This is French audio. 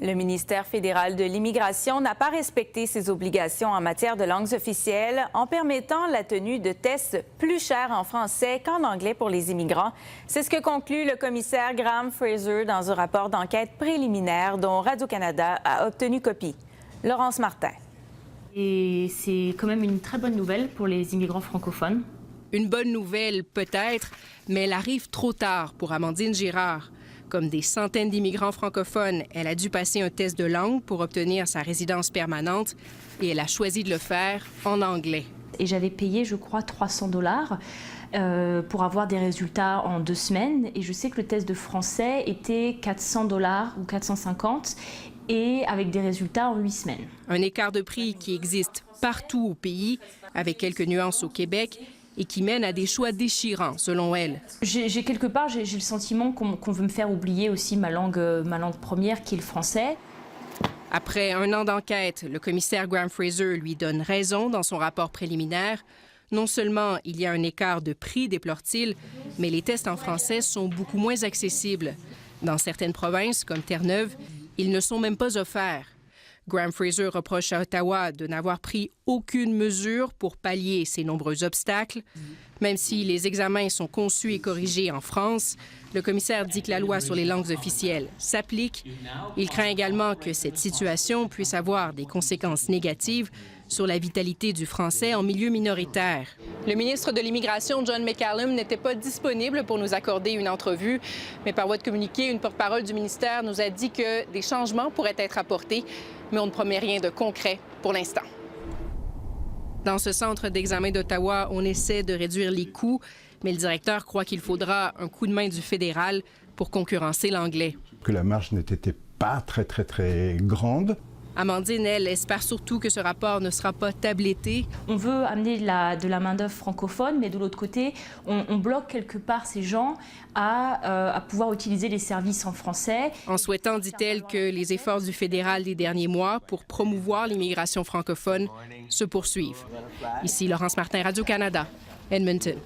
Le ministère fédéral de l'Immigration n'a pas respecté ses obligations en matière de langues officielles en permettant la tenue de tests plus chers en français qu'en anglais pour les immigrants. C'est ce que conclut le commissaire Graham Fraser dans un rapport d'enquête préliminaire dont Radio-Canada a obtenu copie. Laurence Martin. Et c'est quand même une très bonne nouvelle pour les immigrants francophones. Une bonne nouvelle peut-être, mais elle arrive trop tard pour Amandine Girard. Comme des centaines d'immigrants francophones, elle a dû passer un test de langue pour obtenir sa résidence permanente et elle a choisi de le faire en anglais. Et j'avais payé, je crois, 300 $ pour avoir des résultats en 2 semaines. Et je sais que le test de français était 400 $ ou 450 et avec des résultats en 8 semaines. Un écart de prix qui existe partout au pays, avec quelques nuances au Québec, et qui mène à des choix déchirants, selon elle. J'ai quelque part, j'ai le sentiment qu'on veut me faire oublier aussi ma langue première, qui est le français. Après 1 an d'enquête, le commissaire Graham Fraser lui donne raison dans son rapport préliminaire. Non seulement il y a un écart de prix, déplore-t-il, mais les tests en français sont beaucoup moins accessibles. Dans certaines provinces, comme Terre-Neuve, ils ne sont même pas offerts. Graham Fraser reproche à Ottawa de n'avoir pris aucune mesure pour pallier ces nombreux obstacles. Même si les examens sont conçus et corrigés en France, le commissaire dit que la loi sur les langues officielles s'applique. Il craint également que cette situation puisse avoir des conséquences négatives sur la vitalité du français en milieu minoritaire. Le ministre de l'Immigration, John McCallum, n'était pas disponible pour nous accorder une entrevue, mais par voie de communiqué, une porte-parole du ministère nous a dit que des changements pourraient être apportés, mais on ne promet rien de concret pour l'instant. Dans ce centre d'examen d'Ottawa, on essaie de réduire les coûts, mais le directeur croit qu'il faudra un coup de main du fédéral pour concurrencer l'anglais. Que la marge n'était pas très grande. Amandine, elle, espère surtout que ce rapport ne sera pas tabletté. On veut amener de la main-d'œuvre francophone, mais de l'autre côté, on bloque quelque part ces gens à pouvoir utiliser les services en français. En souhaitant, dit-elle, que les efforts du fédéral des derniers mois pour promouvoir l'immigration francophone se poursuivent. Ici Laurence Martin, Radio-Canada, Edmonton.